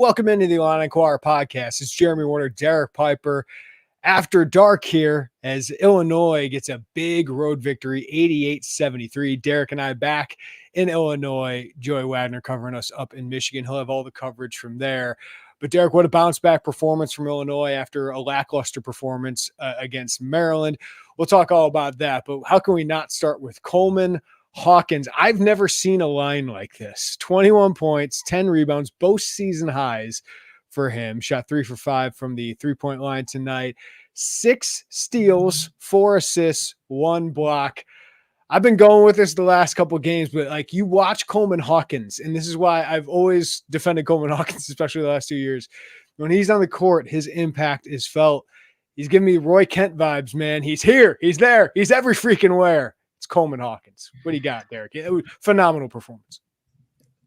welcome into the Illini Inquirer podcast. It's Jeremy Werner, Derek Piper. After dark here, as Illinois gets a big road victory, 88-73. Derek and I back in Illinois. Joey Wagner covering us up in Michigan. He'll have all the coverage from there. But Derek, what a bounce back performance from Illinois after a lackluster performance against Maryland. We'll talk all about that. But how can we not start with Coleman Hawkins? I've never seen a line like this. 21 points, 10 rebounds, both season highs for him. Shot 3 for 5 from the three-point line tonight. 6 steals, 4 assists, 1 block. I've been going with this the last couple of games, but like you watch Coleman Hawkins, and this is why I've always defended Coleman Hawkins, especially the last 2 years. When he's on the court, his impact is felt. He's giving me Roy Kent vibes, man. He's here. He's there. He's every freaking where. It's Coleman Hawkins. What do you got, Derek? Phenomenal performance.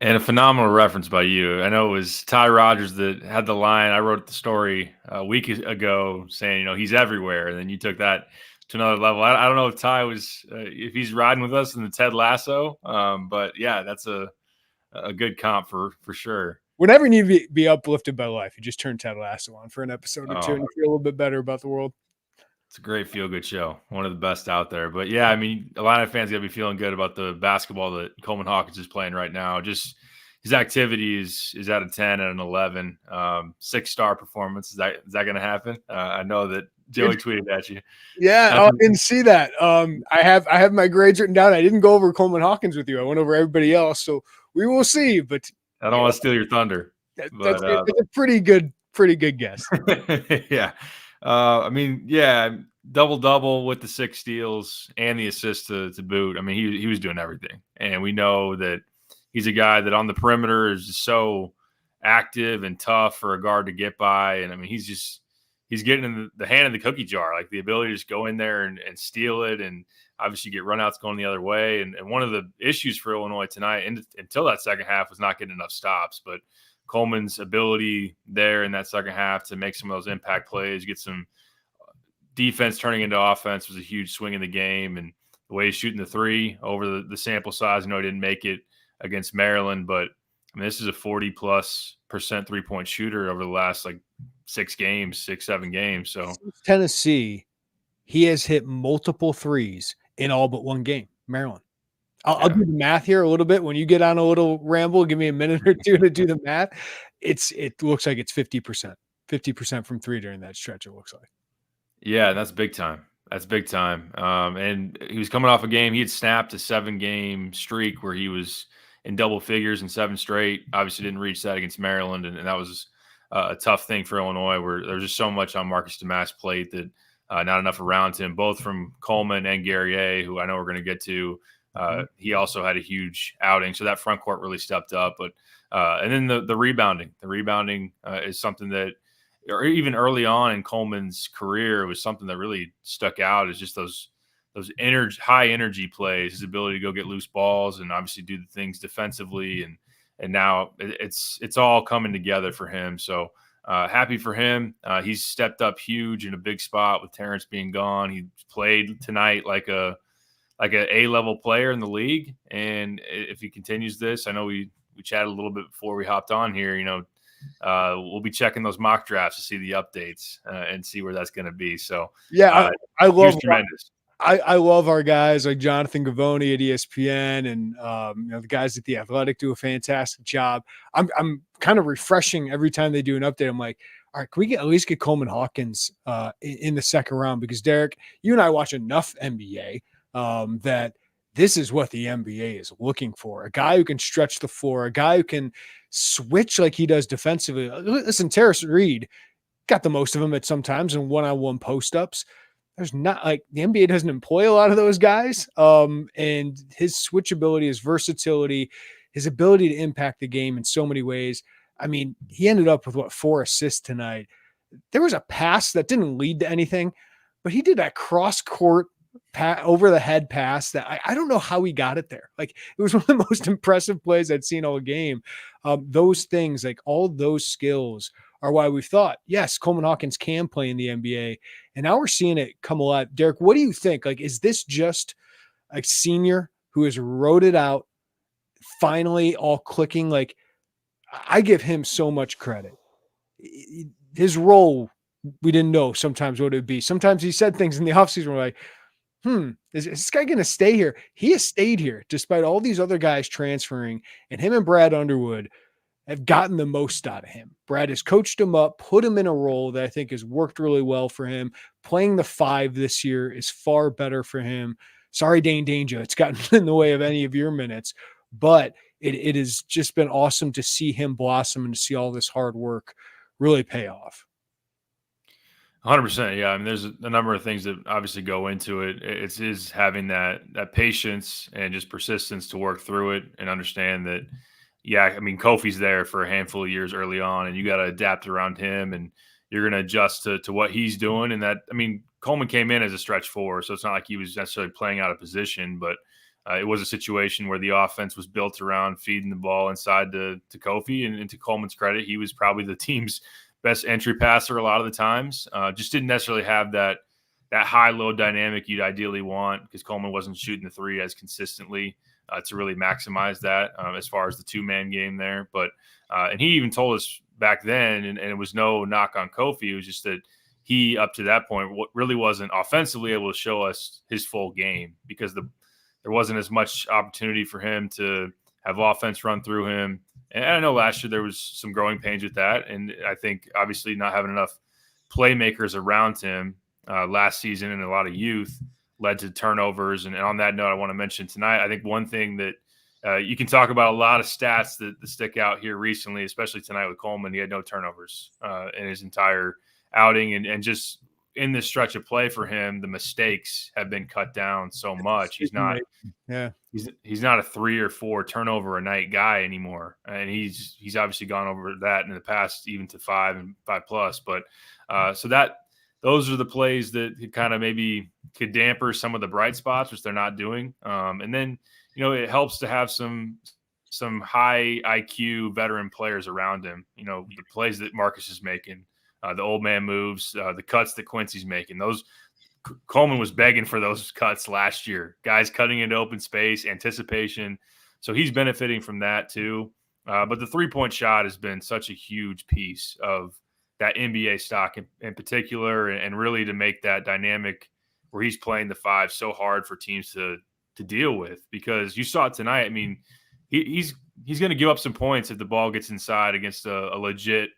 And a phenomenal reference by you. I know it was Ty Rodgers that had the line. I wrote the story a week ago saying, he's everywhere. And then you took that to another level. I don't know if Ty was, if he's riding with us in the Ted Lasso. But yeah, that's a good comp for sure. Whenever you need to be uplifted by life, you just turn Ted Lasso on for an episode or two and you feel a little bit better about the world. It's a great feel-good show, one of the best out there. But, yeah, I mean, a lot of fans got to be feeling good about the basketball that Coleman Hawkins is playing right now. Just his activity is at a 10 and an 11. 6-star performance. Is that going to happen? I know that Joey tweeted at you. Yeah, I didn't see that. I have my grades written down. I didn't go over Coleman Hawkins with you. I went over everybody else. So we will see. But I don't want to steal your thunder. That's a pretty good guess. Yeah. Double-double with the 6 steals and the assist to boot. I mean, he was doing everything. And we know that he's a guy that on the perimeter is just so active and tough for a guard to get by. And, I mean, he's getting in the hand of the cookie jar, like the ability to just go in there and steal it and obviously get runouts going the other way. And one of the issues for Illinois tonight until that second half was not getting enough stops. But Coleman's ability there in that second half to make some of those impact plays, get some defense turning into offense was a huge swing in the game. And the way he's shooting the 3 over the sample size, he didn't make it against Maryland, but I mean, this is a 40+% three-point shooter over the last 7 games. So since Tennessee, he has hit multiple threes in all but one game, Maryland. I'll do the math here a little bit. When you get on a little ramble, give me a minute or two to do the math. It looks like it's 50% from 3 during that stretch. It looks like. Yeah, that's big time. That's big time. And he was coming off a game. He had snapped a 7-game streak where he was in double figures in 7 straight. Obviously didn't reach that against Maryland. And that was a tough thing for Illinois where there's just so much on Marcus Damask's plate that not enough around him, both from Coleman and Guerrier, who I know we're going to get to. He also had a huge outing. So that front court really stepped up. But and then the rebounding. The rebounding is something that, or even early on in Coleman's career, was something that really stuck out. Is just those high energy plays, his ability to go get loose balls and obviously do the things defensively. And now it's all coming together for him. So happy for him. He's stepped up huge in a big spot with Terrence being gone. He played tonight like an A-level player in the league. And if he continues this, I know we chatted a little bit before we hopped on here, we'll be checking those mock drafts to see the updates and see where that's going to be. So yeah, I love tremendous. I love our guys like Jonathan Gavoni at ESPN and the guys at The Athletic do a fantastic job. I'm kind of refreshing every time they do an update. I'm like, all right, can we at least get Coleman Hawkins in the second round? Because Derek, you and I watch enough NBA that this is what the NBA is looking for. A guy who can stretch the floor, a guy who can switch like he does defensively. Listen, Terrence Reed got the most of them at sometimes in one-on-one post-ups. There's not the NBA doesn't employ a lot of those guys. And his switchability, his versatility, his ability to impact the game in so many ways. I mean, he ended up with 4 assists tonight. There was a pass that didn't lead to anything, but he did that cross-court over the head pass that I don't know how he got it there. It was one of the most impressive plays I'd seen all game. Those things, all those skills are why we thought, yes, Coleman Hawkins can play in the NBA. And now we're seeing it come alive. Derek, what do you think? Is this just a senior who has wrote it out, finally all clicking? I give him so much credit. His role, we didn't know sometimes what it would be. Sometimes he said things in the offseason we're like, is this guy going to stay here? He has stayed here despite all these other guys transferring, and him and Brad Underwood have gotten the most out of him. Brad has coached him up, put him in a role that I think has worked really well for him. Playing the 5 this year is far better for him. Sorry, Dane Danger, it's gotten in the way of any of your minutes, but it has just been awesome to see him blossom and to see all this hard work really pay off. 100%. Yeah. I mean, there's a number of things that obviously go into it. It's is having that patience and just persistence to work through it and understand that, yeah, I mean, Kofi's there for a handful of years early on, and you got to adapt around him, and you're going to adjust to what he's doing. And that, I mean, Coleman came in as a stretch 4, so it's not like he was necessarily playing out of position, but it was a situation where the offense was built around feeding the ball inside to Kofi. And to Coleman's credit, he was probably the team's best entry passer a lot of the times. Just didn't necessarily have that high-low dynamic you'd ideally want, because Coleman wasn't shooting the 3 as consistently to really maximize that as far as the 2-man game there. But and he even told us back then, and it was no knock on Kofi, it was just that he, up to that point, really wasn't offensively able to show us his full game, because there wasn't as much opportunity for him to have offense run through him. And I know last year there was some growing pains with that. And I think obviously not having enough playmakers around him last season and a lot of youth led to turnovers. And on that note, I want to mention tonight, I think one thing that you can talk about, a lot of stats that stick out here recently, especially tonight with Coleman. He had no turnovers in his entire outing. And just in this stretch of play for him, the mistakes have been cut down so much. He's not a 3 or 4 turnover a night guy anymore. And he's obviously gone over that in the past, even to 5 and 5+. But so those are the plays that kind of maybe could damper some of the bright spots, which they're not doing. And then, it helps to have some high IQ veteran players around him. The plays that Marcus is making, the old man moves, the cuts that Quincy's making. Those Coleman was begging for those cuts last year. Guys cutting into open space, anticipation. So he's benefiting from that too. But the 3-point shot has been such a huge piece of that NBA stock in particular, and really to make that dynamic where he's playing the 5 so hard for teams to deal with. Because you saw it tonight. I mean, he's going to give up some points if the ball gets inside against a legit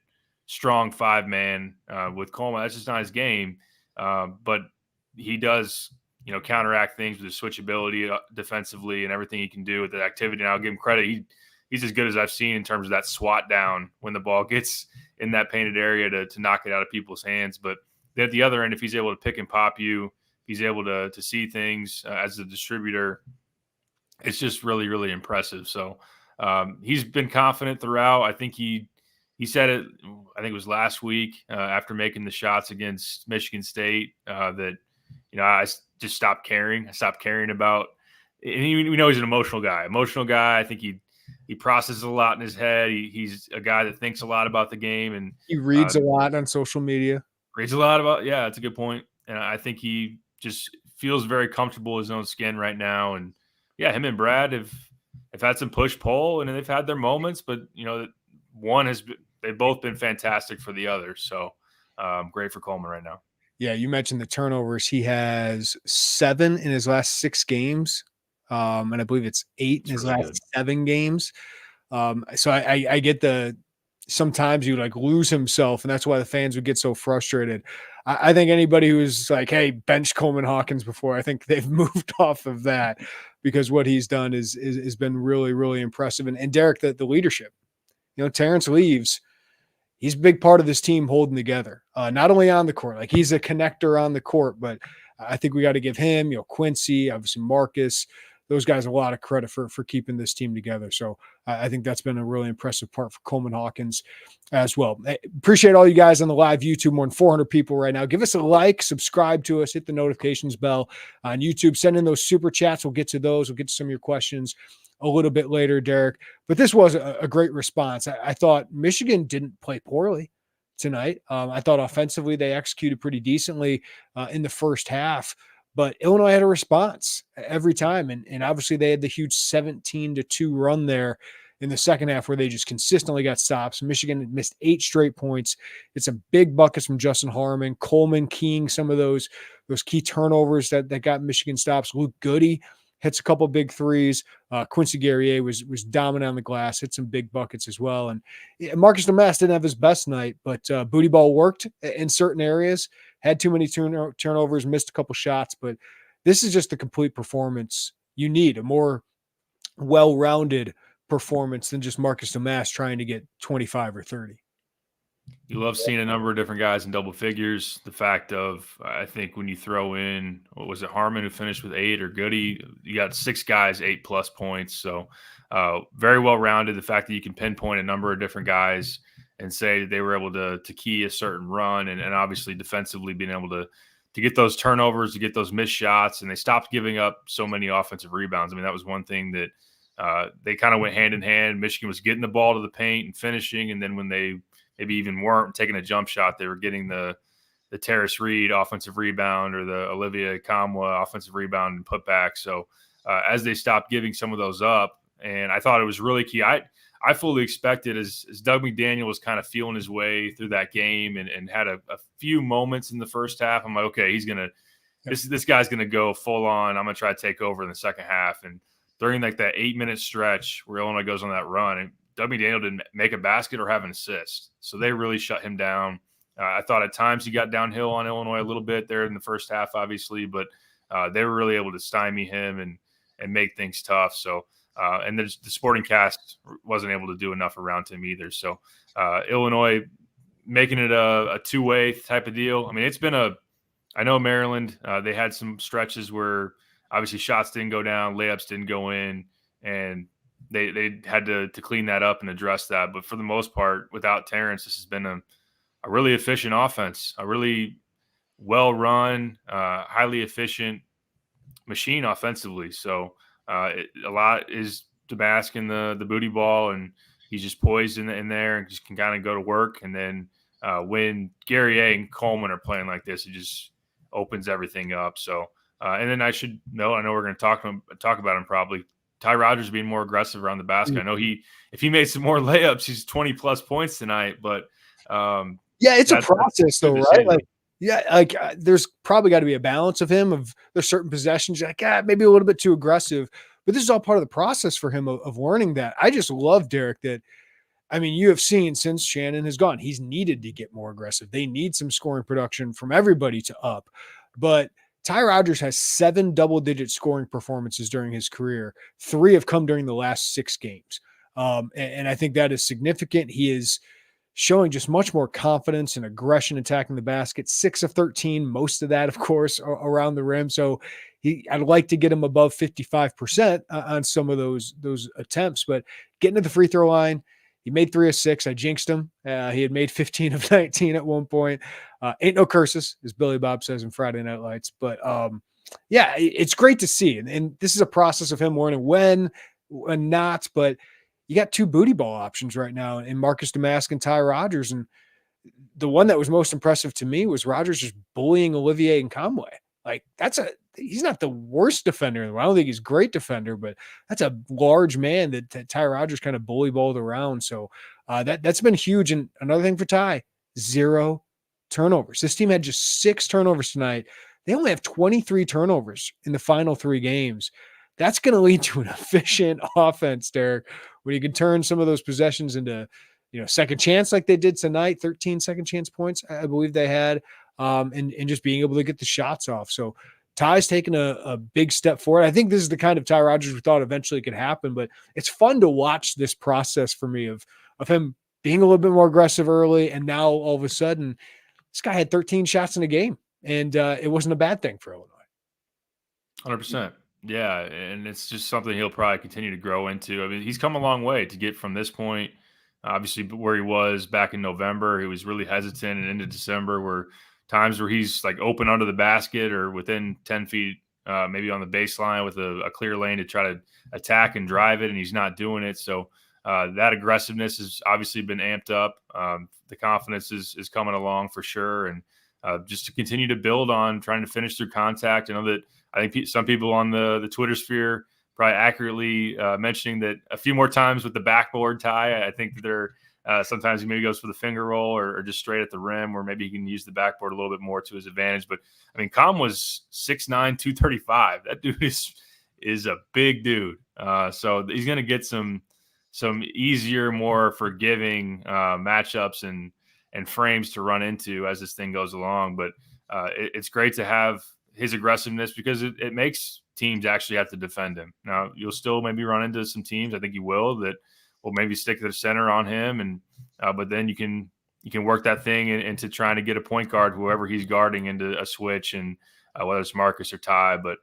strong 5-man with Coleman. That's just not his game. But he does, counteract things with his switchability defensively and everything he can do with that activity. And I'll give him credit. He's as good as I've seen in terms of that swat down when the ball gets in that painted area to knock it out of people's hands. But at the other end, if he's able to pick and pop you, he's able to see things as a distributor. It's just really, really impressive. So he's been confident throughout. I think he said it, I think it was last week after making the shots against Michigan State that, I just stopped caring. I stopped caring about, and we know he's an emotional guy. I think he processes a lot in his head. He's a guy that thinks a lot about the game, and he reads a lot on social media. Reads a lot about, yeah, that's a good point. And I think he just feels very comfortable in his own skin right now. And yeah, him and Brad have had some push-pull, and they've had their moments, but they've both been fantastic for the other. So great for Coleman right now. Yeah, you mentioned the turnovers. He has 7 in his last 6 games, and I believe it's 8 in his last 7 games. So I get sometimes you lose himself, and that's why the fans would get so frustrated. I think anybody who's like, hey, bench Coleman Hawkins before, I think they've moved off of that, because what he's done has been really, really impressive. And Derek, the leadership. Terrence leaves. He's a big part of this team holding together, not only on the court. He's a connector on the court, but I think we got to give him, Quincy, obviously Marcus, those guys a lot of credit for keeping this team together. So I think that's been a really impressive part for Coleman Hawkins as well. I appreciate all you guys on the live YouTube, more than 400 people right now. Give us a like, subscribe to us, hit the notifications bell on YouTube, send in those super chats. We'll get to those. We'll get to some of your questions a little bit later, Derek. But this was a great response. I thought Michigan didn't play poorly tonight. I thought offensively they executed pretty decently in the first half, but Illinois had a response every time. And obviously they had the huge 17-2 run there in the second half where they just consistently got stops. Michigan missed 8 straight points. It's some big buckets from Justin Harmon, Coleman keying some of those key turnovers that got Michigan stops. Luke Goody hits a couple big threes. Quincy Guerrier was dominant on the glass, hit some big buckets as well. And Marcus Domask didn't have his best night, but booty ball worked in certain areas, had too many turnovers, missed a couple shots. But this is just the complete performance you need, a more well-rounded performance than just Marcus Domask trying to get 25 or 30. You love seeing a number of different guys in double figures. The fact of, I think when you throw in, what was it, Harmon who finished with 8 or Goody, you got 6 guys, 8+ points. So very well-rounded. The fact that you can pinpoint a number of different guys and say they were able to key a certain run and obviously defensively being able to get those turnovers, to get those missed shots, and they stopped giving up so many offensive rebounds. I mean, that was one thing that they kind of went hand in hand. Michigan was getting the ball to the paint and finishing, and then when they maybe even weren't taking a jump shot, they were getting the Terrace Reed offensive rebound or the Olivia Kamwa offensive rebound and putback. So as they stopped giving some of those up, and I thought it was really key. I fully expected as Doug McDaniel was kind of feeling his way through that game and had a few moments in the first half. I'm like, okay, he's going to this guy's going to go full on. I'm going to try to take over in the second half. And during like that 8-minute stretch where Illinois goes on that run, and Doug McDaniel didn't make a basket or have an assist. So they really shut him down. I thought at times he got downhill on Illinois a little bit there in the first half, obviously, but they were really able to stymie him and make things tough. So, and the supporting cast wasn't able to do enough around him either. So Illinois making it a two-way type of deal. I mean, it's been I know Maryland, they had some stretches where obviously shots didn't go down, layups didn't go in, and they had to clean that up and address that. But for the most part, without Terrence, this has been a really efficient offense, a really well-run, highly efficient machine offensively. So a lot is Domask in the booty ball, and he's just poised in there and just can kind of go to work. And then when Guerrier and Coleman are playing like this, it just opens everything up. So and then I should know, I know we're going to talk about him probably. Ty Rodgers being more aggressive around the basket. I know if he made some more layups, he's 20+ points tonight. But yeah, it's a process though, right? Like, yeah, there's probably got to be a balance of him. Of there's certain possessions, you're like, maybe a little bit too aggressive. But this is all part of the process for him of learning that. I just love Derek that. I mean, you have seen since Shannon has gone, he's needed to get more aggressive. They need some scoring production from everybody to up, but Ty Rodgers has 7 double-digit scoring performances during his career. 3 have come during the last 6 games. And I think that is significant. He is showing just much more confidence and aggression attacking the basket. 6 of 13, most of that, of course, around the rim. So I'd like to get him above 55% on some of those attempts. But getting to the free throw line, he made 3 of 6. I jinxed him. He had made 15 of 19 at one point. Ain't no curses, as Billy Bob says in Friday Night Lights. But yeah, it's great to see. And this is a process of him learning when not. But you got 2 booty ball options right now in Marcus Domask and Ty Rodgers. And the one that was most impressive to me was Rodgers just bullying Olivier and Conway. Like he's not the worst defender in the world. I don't think he's a great defender, but that's a large man that Ty Rodgers kind of bully balled around. So that's been huge. And another thing for Ty, 0 turnovers. This team had just 6 turnovers tonight. They only have 23 turnovers in the final 3 games. That's going to lead to an efficient offense, Derek, where you can turn some of those possessions into, second chance like they did tonight, 13 second chance points, I believe they had. And just being able to get the shots off. So Ty's taken a big step forward. I think this is the kind of Ty Rodgers we thought eventually could happen, but it's fun to watch this process for me of him being a little bit more aggressive early. And now all of a sudden this guy had 13 shots in a game, and it wasn't a bad thing for Illinois. 100%. Yeah. And it's just something he'll probably continue to grow into. I mean, he's come a long way to get from this point, obviously where he was back in November. He was really hesitant, and into December where times where he's like open under the basket or within 10 feet, maybe on the baseline with a clear lane to try to attack and drive it, and he's not doing it. So that aggressiveness has obviously been amped up. The confidence is coming along for sure. And just to continue to build on trying to finish through contact. I know that I think some people on the Twitter sphere probably accurately mentioning that a few more times with the backboard tie. I think that they're sometimes he maybe goes for the finger roll or just straight at the rim, or maybe he can use the backboard a little bit more to his advantage. But I mean, Com was 6'9", 235. That dude is a big dude. So he's going to get some easier, more forgiving matchups and frames to run into as this thing goes along. But it's great to have his aggressiveness because it makes teams actually have to defend him. Now, you'll still maybe run into some teams, I think you will, that will maybe stick to the center on him, and but then you can work that thing into trying to get a point guard, whoever he's guarding, into a switch, and whether it's Marcus or Ty. But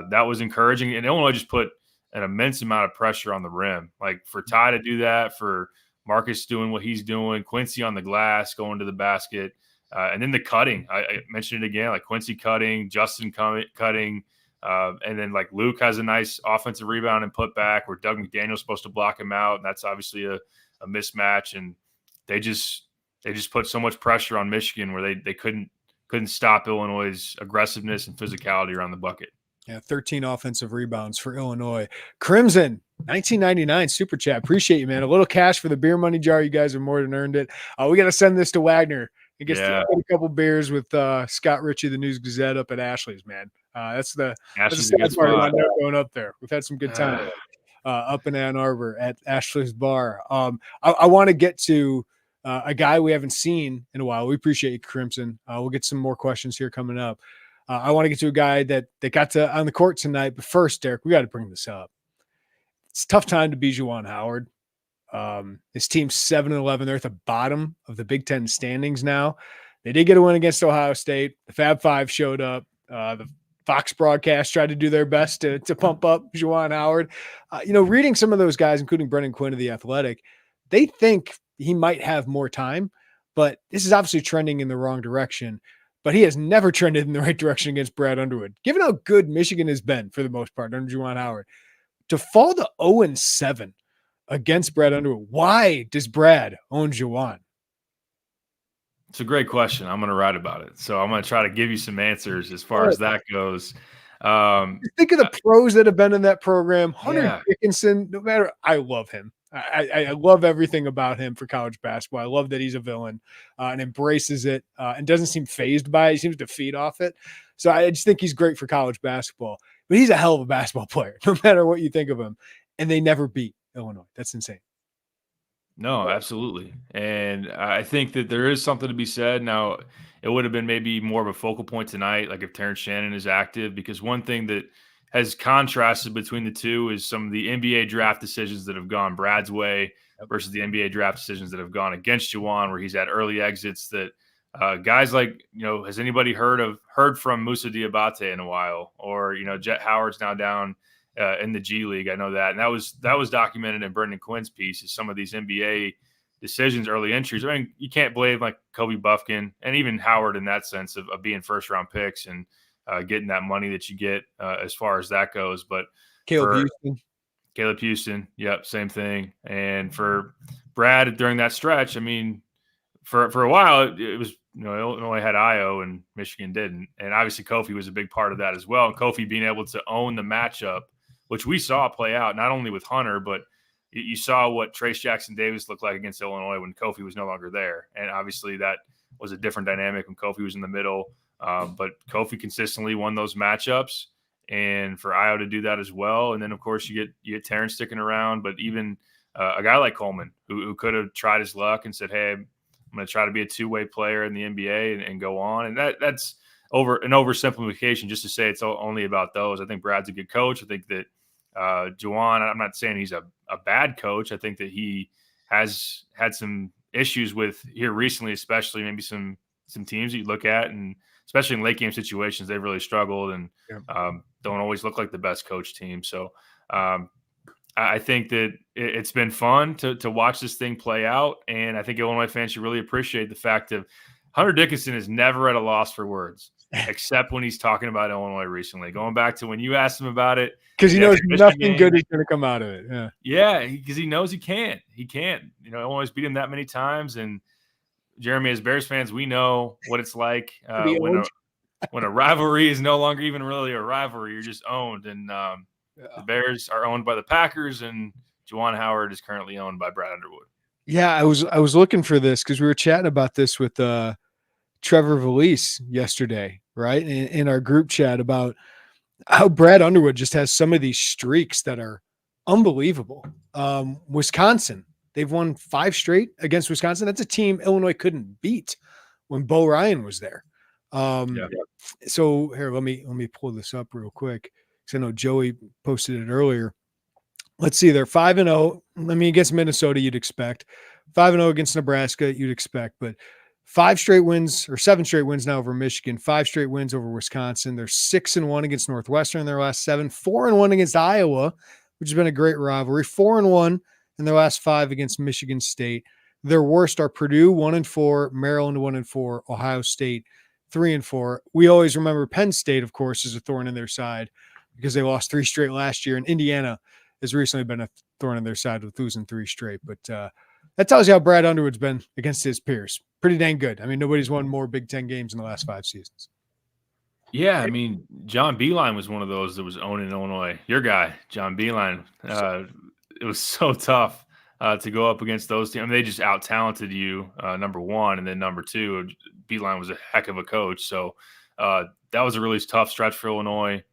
that was encouraging, and Illinois just put an immense amount of pressure on the rim. Like for Ty to do that, for Marcus doing what he's doing, Quincy on the glass going to the basket, and then the cutting. I mentioned it again, like Quincy cutting, Justin cutting. And then like Luke has a nice offensive rebound and put back where Doug McDaniel's supposed to block him out. And that's obviously a mismatch. And they just put so much pressure on Michigan where they couldn't stop Illinois' aggressiveness and physicality around the bucket. Yeah, 13 offensive rebounds for Illinois. Crimson, 1999 super chat. Appreciate you, man. A little cash for the beer money jar. You guys are more than earned it. We got to send this to Wagner. He gets to get a couple beers with Scott Ritchie, the News Gazette, up at Ashley's, man. That's the sad part about going up there. We've had some good time up in Ann Arbor at Ashley's Bar. I want to get to a guy we haven't seen in a while. We appreciate you, Crimson. We'll get some more questions here coming up. I want to get to a guy that got to on the court tonight. But first, Derek, we got to bring this up. It's a tough time to be Juwan Howard. His team's 7-11. They're at the bottom of the Big Ten standings now. They did get a win against Ohio State. The Fab Five showed up. The Fox broadcast tried to do their best to pump up Juwan Howard. Reading some of those guys, including Brendan Quinn of The Athletic, they think he might have more time, but this is obviously trending in the wrong direction. But he has never trended in the right direction against Brad Underwood. Given how good Michigan has been for the most part under Juwan Howard, to fall to 0-7 against Brad Underwood, why does Brad own Juwan? It's a great question. I'm going to write about it. So I'm going to try to give you some answers as far as that goes. Think of the pros that have been in that program. Hunter Dickinson, no matter, I love him. I love everything about him for college basketball. I love that he's a villain and embraces it and doesn't seem fazed by it. He seems to feed off it. So I just think he's great for college basketball. But he's a hell of a basketball player, no matter what you think of him. And they never beat Illinois. That's insane. No, absolutely. And I think that there is something to be said. Now, it would have been maybe more of a focal point tonight, like if Terrence Shannon is active, because one thing that has contrasted between the two is some of the NBA draft decisions that have gone Brad's way versus the NBA draft decisions that have gone against Juwan, where he's had early exits that guys like, has anybody heard from Moussa Diabate in a while? Or, Jet Howard's now down in the G League. I know that. And that was documented in Brendan Quinn's piece, is some of these NBA decisions, early entries. I mean, you can't blame like Kobe Buffkin and even Howard in that sense of being first round picks and getting that money that you get as far as that goes. But Caleb Houston, yep, same thing. And for Brad during that stretch, I mean, for a while it was, Illinois had Io and Michigan didn't. And obviously Kofi was a big part of that as well. And Kofi being able to own the matchup, which we saw play out not only with Hunter, but you saw what Trace Jackson Davis looked like against Illinois when Kofi was no longer there. And obviously that was a different dynamic when Kofi was in the middle. But Kofi consistently won those matchups, and for Io to do that as well. And then, of course, you get Terrence sticking around, but even a guy like Coleman who could have tried his luck and said, hey, I'm going to try to be a two-way player in the NBA and go on. And that's an oversimplification just to say it's only about those. I think Brad's a good coach. I think that Juwan, I'm not saying he's a bad coach. I think that he has had some issues with here recently, especially maybe some teams that you look at, and especially in late game situations, they've really struggled and don't always look like the best coach team. So I think that it's been fun to watch this thing play out. And I think Illinois fans should really appreciate the fact that Hunter Dickinson is never at a loss for words, except when he's talking about Illinois recently. Going back to when you asked him about it. Because he knows nothing good is going to come out of it. Yeah, because he knows he can't. He can't. Illinois beat him that many times. And Jeremy, as Bears fans, we know what it's like when a rivalry is no longer even really a rivalry. You're just owned. And The Bears are owned by the Packers, and Juwan Howard is currently owned by Brad Underwood. Yeah, I was looking for this because we were chatting about this with Trevor Valise yesterday, right? In our group chat about how Brad Underwood just has some of these streaks that are unbelievable. Wisconsin, they've won 5 straight against Wisconsin. That's a team Illinois couldn't beat when Bo Ryan was there. So here, let me pull this up real quick because I know Joey posted it earlier. Let's see, they're 5-0. I mean, against Minnesota, you'd expect 5-0 against Nebraska, you'd expect, but 5 straight wins or 7 straight wins now over Michigan, 5 straight wins over Wisconsin. They're 6-1 against Northwestern in their last 7, 4-1 against Iowa, which has been a great rivalry, 4-1 in their last 5 against Michigan State. Their worst are Purdue 1-4, Maryland 1-4, Ohio State 3-4. We always remember Penn State, of course, is a thorn in their side because they lost 3 straight last year, and Indiana has recently been a thorn in their side with losing 3 straight. But that tells you how Brad Underwood's been against his peers. Pretty dang good. I mean, nobody's won more Big Ten games in the last 5 seasons. Yeah, I mean, John Beilein was one of those that was owning Illinois. Your guy, John Beilein. It was so tough to go up against those teams. I mean, they just out-talented you, number one, and then number two, Beilein was a heck of a coach. So that was a really tough stretch for Illinois.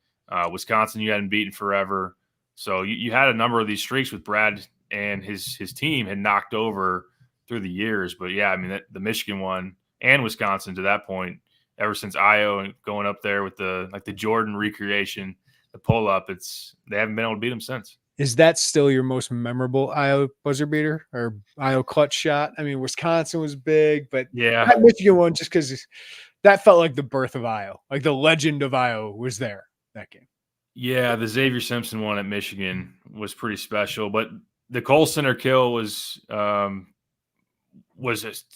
Wisconsin, you hadn't beaten forever. So you had a number of these streaks with Brad and his team had knocked over through the years. But, yeah, I mean, the Michigan one and Wisconsin to that point, ever since Io and going up there with the Jordan recreation, the pull-up, they haven't been able to beat them since. Is that still your most memorable Io buzzer beater or Io clutch shot? I mean, Wisconsin was big, but that Michigan one, just because that felt like the birth of Io. Like the legend of Io was there that game. Yeah, the Xavier Simpson one at Michigan was pretty special, but the Cole Center kill was a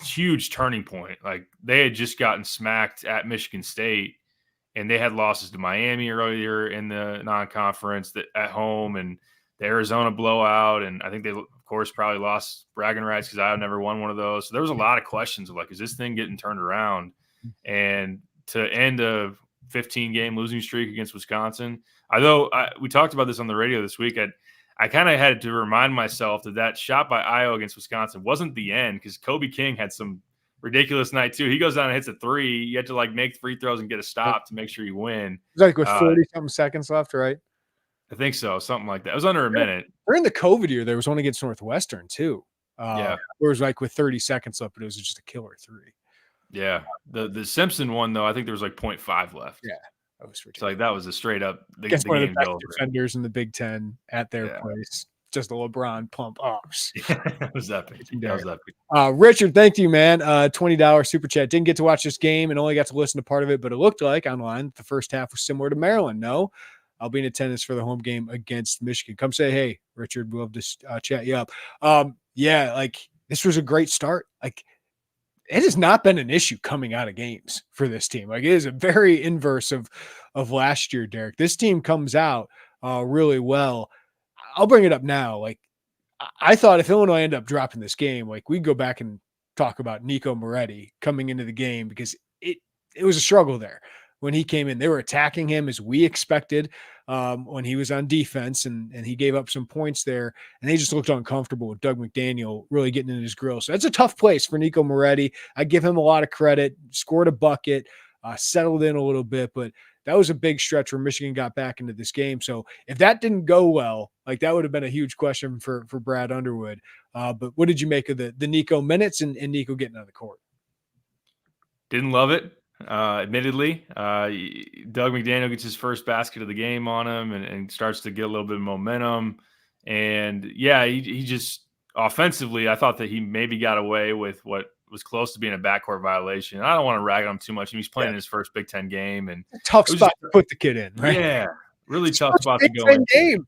huge turning point. Like they had just gotten smacked at Michigan State, and they had losses to Miami earlier in the non-conference at home, and the Arizona blowout, and I think they, of course, probably lost bragging rights because I never won one of those. So there was a lot of questions of like, is this thing getting turned around? And to end a 15-game losing streak against Wisconsin, although we talked about this on the radio this week, I kind of had to remind myself that shot by Io against Wisconsin wasn't the end because Kobe King had some ridiculous night too. He goes down and hits a 3. You had to like make free throws and get a stop to make sure you win. It was like with 40-something seconds left, right? I think so, something like that. It was under a minute. During the COVID year, there was one against Northwestern too. Yeah, it was like with 30 seconds left, but it was just a killer 3. Yeah, the Simpson one though, I think there was like 0.5 left. Yeah, that was ridiculous. So like that was a straight up the one game of the best defenders in the Big Ten at their place. Just a LeBron pump ups. That was epic. That was epic. Richard, thank you, man. $20 super chat. Didn't get to watch this game and only got to listen to part of it, but it looked like online the first half was similar to Maryland. No, I'll be in attendance for the home game against Michigan. Come say hey, Richard. We'd love to chat you up. Yeah, like this was a great start. Like it has not been an issue coming out of games for this team. Like it is a very inverse of last year, Derek. This team comes out really well. I'll bring it up now. Like I thought if Illinois ended up dropping this game, like we'd go back and talk about Nico Moretti coming into the game because it was a struggle there. When he came in, they were attacking him as we expected when he was on defense, and he gave up some points there, and they just looked uncomfortable with Doug McDaniel really getting in his grill. So that's a tough place for Nico Moretti. I give him a lot of credit, scored a bucket, settled in a little bit, but that was a big stretch where Michigan got back into this game. So if that didn't go well, like that would have been a huge question for Brad Underwood. But what did you make of the Nico minutes and Nico getting on the court? Didn't love it. Admittedly, Doug McDaniel gets his first basket of the game on him and starts to get a little bit of momentum. And yeah, he just offensively, I thought that he maybe got away with what was close to being a backcourt violation. I don't want to rag on him too much. He's playing his first Big Ten game, and tough spot to put the kid in, right? Yeah, really tough spot to go in. Game.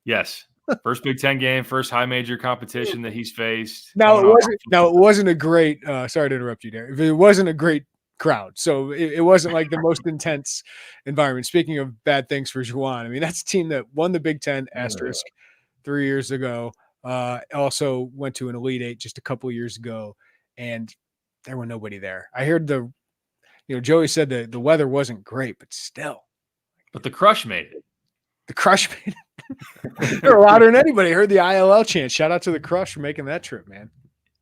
Yes. First Big Ten game, first high major competition that he's faced. Now it wasn't a great sorry to interrupt you there. It wasn't a great crowd. So it wasn't like the most intense environment. Speaking of bad things for Juwan, I mean, that's a team that won the Big Ten asterisk 3 years ago. Also went to an Elite Eight just a couple years ago, and there were nobody there. I heard Joey said that the weather wasn't great, but still. But the Crush made it. The Crush made it. They're louder than anybody. I heard the ILL chant. Shout out to the Crush for making that trip, man.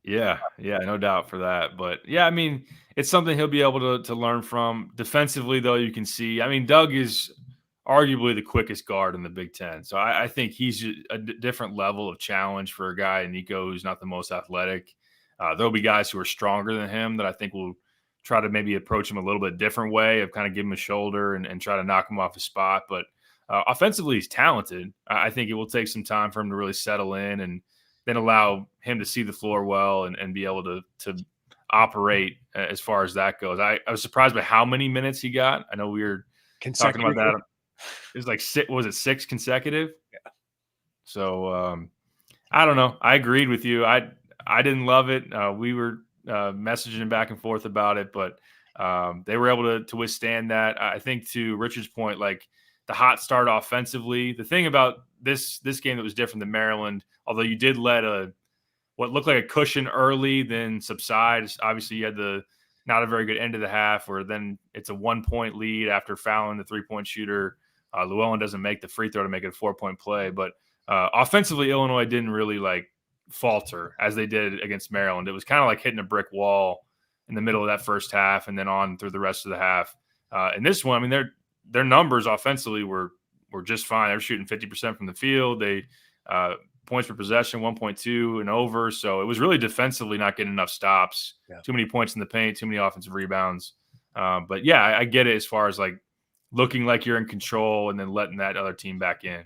Yeah, no doubt for that. But yeah, I mean, it's something he'll be able to learn from. Defensively, though, you can see. I mean, Doug is arguably the quickest guard in the Big Ten, so I think he's a different level of challenge for a guy. Nico, who's not the most athletic. There'll be guys who are stronger than him that I think will try to maybe approach him a little bit different way of kind of give him a shoulder and try to knock him off his spot. But offensively, he's talented. I think it will take some time for him to really settle in and then allow him to see the floor well and be able to operate as far as that goes. I was surprised by how many minutes he got. I know we were talking about that. It was like six consecutive? Yeah. So I don't know. I agreed with you. I didn't love it. We were messaging back and forth about it, but they were able to withstand that. I think to Richard's point, like the hot start offensively, the thing about this game that was different than Maryland, although you did let what looked like a cushion early, then subside. Obviously, you had not a very good end of the half, where then it's a 1-point lead after fouling the 3-point shooter. Llewellyn doesn't make the free throw to make it a 4-point play, but offensively, Illinois didn't really like falter as they did against Maryland. It was kind of like hitting a brick wall in the middle of that first half, and then on through the rest of the half. In this one, I mean, their numbers offensively were just fine. They were shooting 50% from the field. They points per possession, 1.2 and over. So it was really defensively not getting enough stops. Yeah. Too many points in the paint, too many offensive rebounds. But yeah, I get it as far as like looking like you're in control and then letting that other team back in.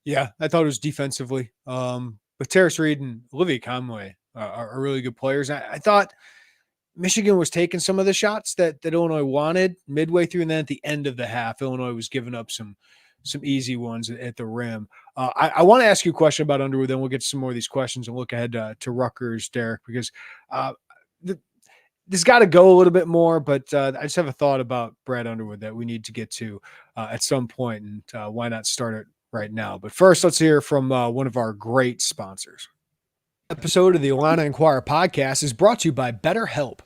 Yeah, I thought it was defensively. But Terrace Reed and Olivia Conway are really good players. I thought Michigan was taking some of the shots that Illinois wanted midway through, and then at the end of the half, Illinois was giving up some easy ones at the rim. I want to ask you a question about Underwood, then we'll get to some more of these questions and look ahead to Rutgers, Derek, because this got to go a little bit more, but I just have a thought about Brad Underwood that we need to get to at some point, and why not start it right now? But first, let's hear from one of our great sponsors. Episode of the Illini Inquirer podcast is brought to you by BetterHelp.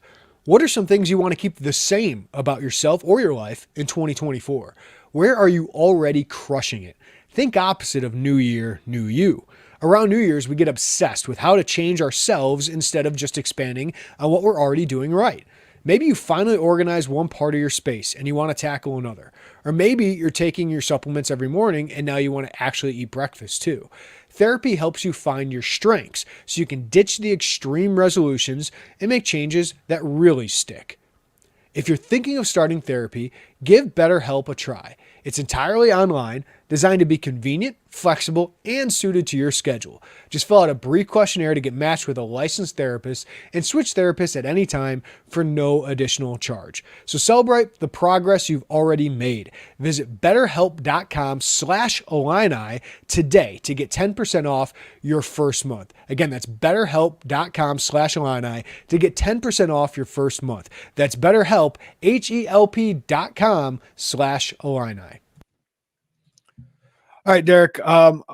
What are some things you want to keep the same about yourself or your life in 2024? Where are you already crushing it? Think opposite of New Year, New You. Around New Year's, we get obsessed with how to change ourselves instead of just expanding on what we're already doing right. Maybe you finally organize one part of your space and you want to tackle another. Or maybe you're taking your supplements every morning and now you want to actually eat breakfast too. Therapy helps you find your strengths so you can ditch the extreme resolutions and make changes that really stick. If you're thinking of starting therapy, give BetterHelp a try. It's entirely online, designed to be convenient, flexible, and suited to your schedule. Just fill out a brief questionnaire to get matched with a licensed therapist and switch therapists at any time for no additional charge. So celebrate the progress you've already made. Visit BetterHelp.com/Illini today to get 10% off your first month. Again, that's BetterHelp.com/Illini to get 10% off your first month. That's BetterHelp, HELP.com/Illini. All right, Derek,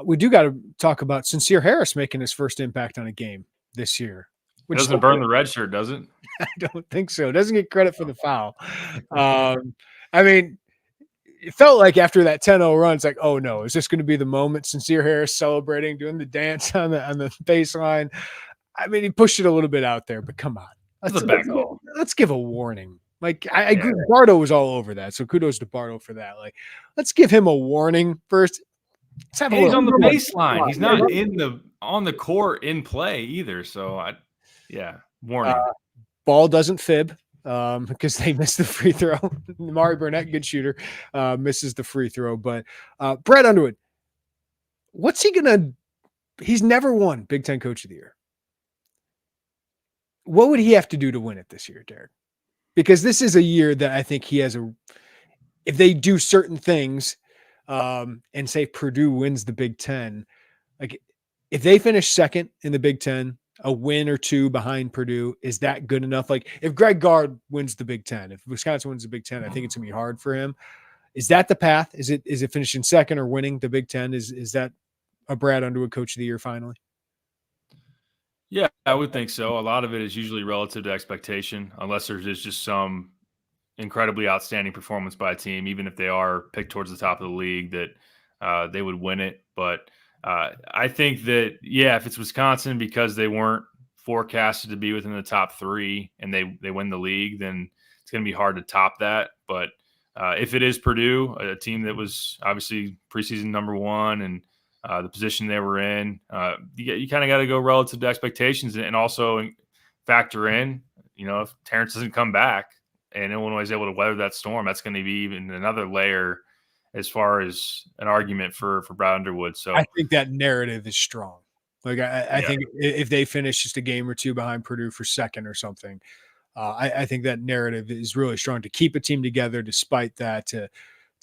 we do got to talk about Sincere Harris making his first impact on a game this year. Which doesn't burn the red shirt, does it? I don't think so. It doesn't get credit for the foul. I mean, it felt like after that 10-0 run, it's like, oh no, is this going to be the moment? Sincere Harris celebrating, doing the dance on the baseline. I mean, he pushed it a little bit out there, but come on. Let's give a warning. Like, I agree. Bardo was all over that, so kudos to Bardo for that. Like, let's give him a warning first. He's on the baseline. He's not on the court in play either. So warning. Ball doesn't fib because they missed the free throw. Mari Burnett, good shooter, misses the free throw. But Brad Underwood, what's he gonna? He's never won Big Ten Coach of the Year. What would he have to do to win it this year, Derek? Because this is a year that I think he has if they do certain things. And say Purdue wins the Big Ten, like if they finish second in the Big Ten, a win or two behind Purdue, is that good enough? Like if Greg Gard wins the Big Ten, if Wisconsin wins the Big Ten, I think it's gonna be hard for him. Is that the path? Is it finishing second or winning the Big Ten? Is that a Brad Underwood Coach of the Year finally? Yeah, I would think so. A lot of it is usually relative to expectation, unless there's just some incredibly outstanding performance by a team, even if they are picked towards the top of the league, that they would win it. But I think that, if it's Wisconsin, because they weren't forecasted to be within the top 3 and they win the league, then it's going to be hard to top that. But if it is Purdue, a team that was obviously preseason number 1 and the position they were in, you kind of got to go relative to expectations and also factor in, if Terrence doesn't come back and Illinois is able to weather that storm, that's going to be even another layer as far as an argument for Brad Underwood. So I think that narrative is strong. Like I think if they finish just a game or 2 behind Purdue for second or something, I think that narrative is really strong to keep a team together despite that, to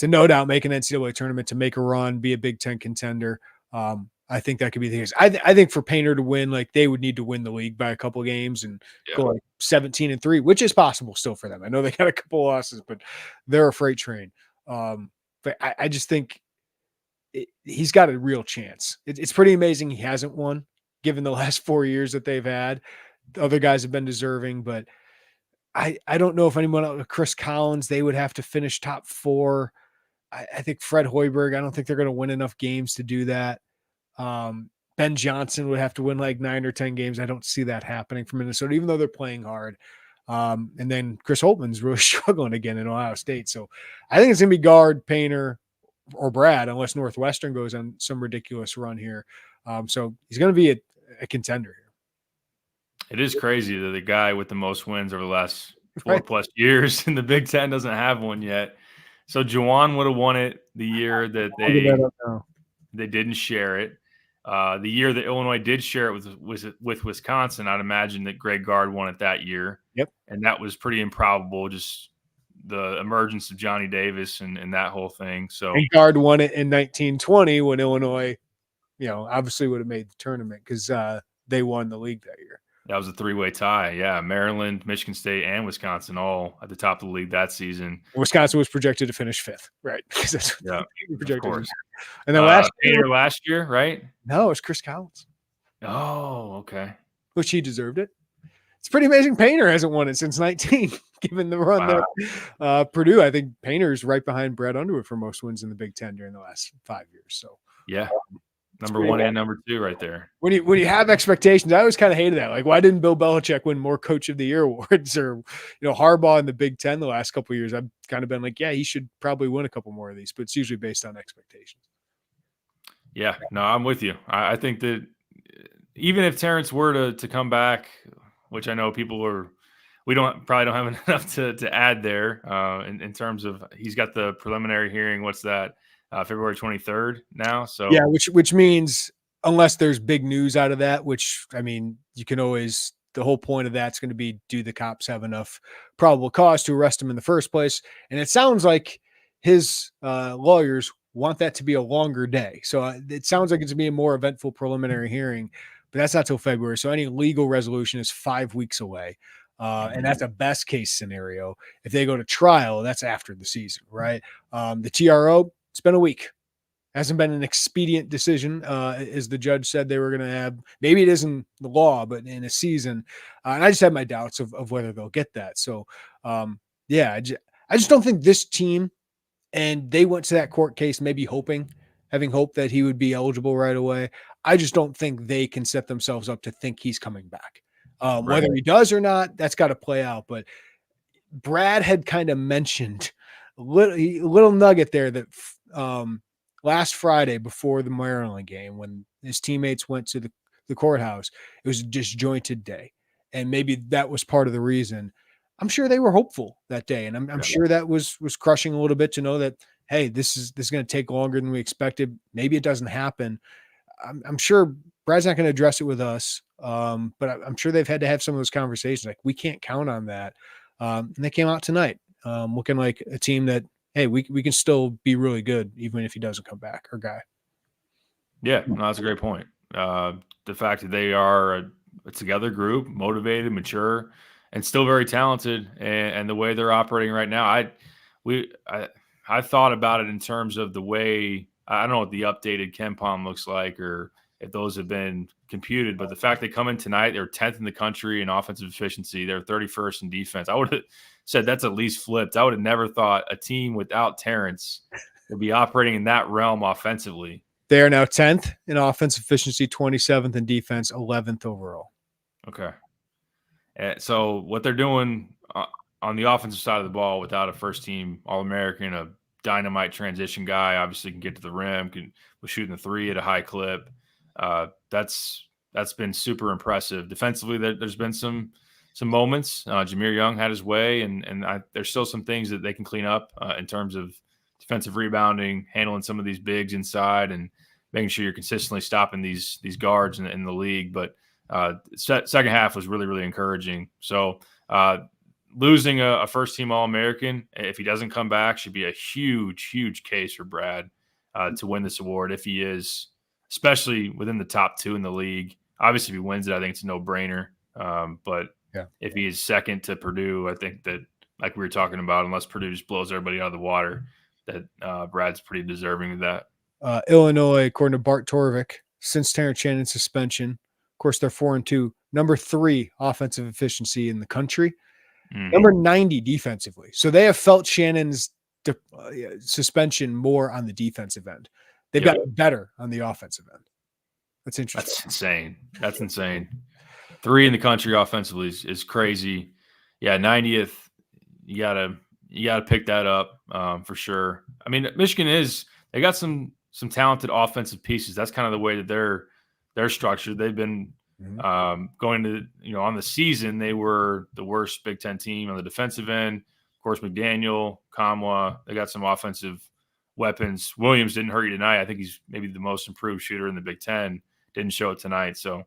no doubt make an NCAA tournament, to make a run, be a Big Ten contender. I think that could be the case. I think for Painter to win, like, they would need to win the league by a couple of games and go like 17-3, which is possible still for them. I know they got a couple of losses, but they're a freight train. But I just think he's got a real chance. It's pretty amazing he hasn't won, given the last 4 years that they've had. The other guys have been deserving, but I don't know if anyone else, Chris Collins, they would have to finish top 4. I think Fred Hoiberg, I don't think they're going to win enough games to do that. Ben Johnson would have to win like 9 or 10 games. I don't see that happening for Minnesota, even though they're playing hard. And then Chris Holtman's really struggling again in Ohio State. So I think it's going to be Gard, Painter, or Brad, unless Northwestern goes on some ridiculous run here. So he's going to be a contender here. It is crazy that the guy with the most wins over the last 4+ years in the Big Ten doesn't have one yet. So Juwan would have won it the year that they didn't share it. The year that Illinois did share it with Wisconsin, I'd imagine that Greg Gard won it that year. Yep. And that was pretty improbable, just the emergence of Johnny Davis and that whole thing. So and Gard won it in 1920 when Illinois, obviously would have made the tournament because they won the league that year. That was a 3-way tie. Yeah, Maryland, Michigan State, and Wisconsin all at the top of the league that season. Wisconsin was projected to finish 5th, right? Because that's what they projected. Of course. And then last year, right? No, it was Chris Collins. Oh, okay. Which he deserved it. It's pretty amazing Painter hasn't won it since 19, given the run there. Purdue, I think Painter's right behind Brad Underwood for most wins in the Big Ten during the last 5 years. So yeah. Number 1 and number 2 right there. When you have expectations, I always kind of hated that. Like, why didn't Bill Belichick win more Coach of the Year awards, or Harbaugh in the Big Ten the last couple of years? I've kind of been like, yeah, he should probably win a couple more of these, but it's usually based on expectations. Yeah, no, I'm with you. I think that even if Terrence were to come back, which I know people probably don't have enough to add there in terms of, he's got the preliminary hearing. What's that? February 23rd now. So yeah, which means unless there's big news out of that, which, I mean, you can always, the whole point of that's going to be, do the cops have enough probable cause to arrest him in the first place? And it sounds like his lawyers want that to be a longer day. So it sounds like it's going to be a more eventful preliminary hearing, but that's not till February. So any legal resolution is 5 weeks away. And that's a best case scenario. If they go to trial, that's after the season, right? The TRO, it's been a week. Hasn't been an expedient decision, as the judge said they were going to have. Maybe it isn't the law, but in a season. And I just have my doubts of whether they'll get that. So, I just don't think this team, and they went to that court case maybe having hope that he would be eligible right away. I just don't think they can set themselves up to think he's coming back. Right. Whether he does or not, that's got to play out. But Brad had kind of mentioned a little nugget there that last Friday before the Maryland game, when his teammates went to the courthouse, it was a disjointed day. And maybe that was part of the reason. I'm sure they were hopeful that day. And I'm sure that was crushing a little bit to know that, hey, this is going to take longer than we expected. Maybe it doesn't happen. I'm sure Brad's not going to address it with us. But I'm sure they've had to have some of those conversations. Like, we can't count on that. And they came out tonight looking like a team that, hey, we can still be really good even if he doesn't come back, our guy. Yeah, no, that's a great point. The fact that they are a together group, motivated, mature, and still very talented, and the way they're operating right now, I thought about it in terms of the way, I don't know what the updated KenPom looks like or if those have been computed, but the fact they come in tonight, they're 10th in the country in offensive efficiency. They're 31st in defense. I would have said that's at least flipped. I would have never thought a team without Terrence to be operating in that realm offensively. They are now 10th in offensive efficiency, 27th in defense, 11th overall. Okay. So what they're doing on the offensive side of the ball without a first-team All-American, a dynamite transition guy, obviously can get to the rim, was shooting the three at a high clip. That's been super impressive. Defensively, there's been some moments. Jameer Young had his way, and there's still some things that they can clean up in terms of defensive rebounding, handling some of these bigs inside, and making sure you're consistently stopping these guards in the league. But second half was really, really encouraging. So losing a first-team All-American, if he doesn't come back, should be a huge, huge case for Brad to win this award if he is, especially within the top 2 in the league. Obviously, if he wins it, I think it's a no-brainer. But if he is second to Purdue, I think that, like we were talking about, unless Purdue just blows everybody out of the water, that Brad's pretty deserving of that. Illinois, according to Bart Torvik, since Terrence Shannon's suspension, of course, they're 4-2, number 3 offensive efficiency in the country, number 90 defensively. So they have felt Shannon's suspension more on the defensive end. They've gotten better on the offensive end. That's interesting. That's insane. That's insane. 3 in the country offensively is crazy. Yeah, 90th. You gotta pick that up for sure. I mean, Michigan they got some talented offensive pieces. That's kind of the way that they're structured. They've been going to, on the season, they were the worst Big Ten team on the defensive end. Of course, McDaniel, Kamwa, they got some offensive weapons. Williams didn't hurt you tonight. I think he's maybe the most improved shooter in the Big Ten. Didn't show it tonight. So,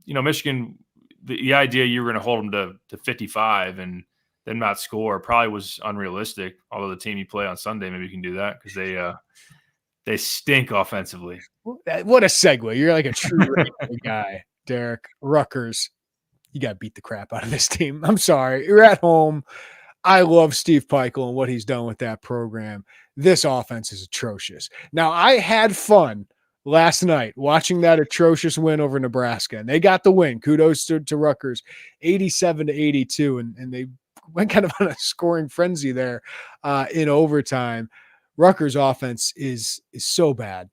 Michigan, the idea you were going to hold them to 55 and them not score probably was unrealistic. Although the team you play on Sunday, maybe you can do that because they stink offensively. What a segue. You're like a true radio guy, Derek. Rutgers, you got to beat the crap out of this team. I'm sorry. You're at home. I love Steve Peichel and what he's done with that program. This offense is atrocious. Now, I had fun last night watching that atrocious win over Nebraska, and they got the win. Kudos to Rutgers, 87-82, and they went kind of on a scoring frenzy there in overtime. Rutgers offense is so bad.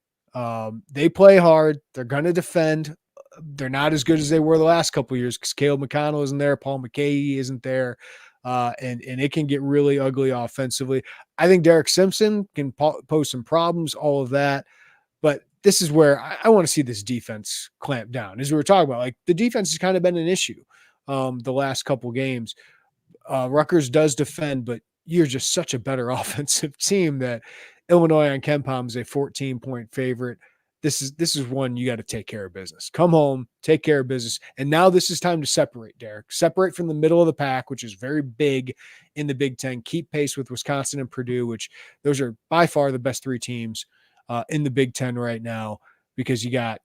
They play hard. They're going to defend. They're not as good as they were the last couple of years because Caleb McConnell isn't there. Paul McKay isn't there. And it can get really ugly offensively. I think Derek Simpson can pose some problems, all of that. But this is where I want to see this defense clamp down. As we were talking about, like the defense has kind of been an issue the last couple games. Rutgers does defend, but you're just such a better offensive team that Illinois on KenPom is a 14-point favorite. This is one you got to take care of business. Come home, take care of business. And now this is time to separate, Derek. Separate from the middle of the pack, which is very big in the Big Ten. Keep pace with Wisconsin and Purdue, which those are by far the best 3 teams in the Big Ten right now because you got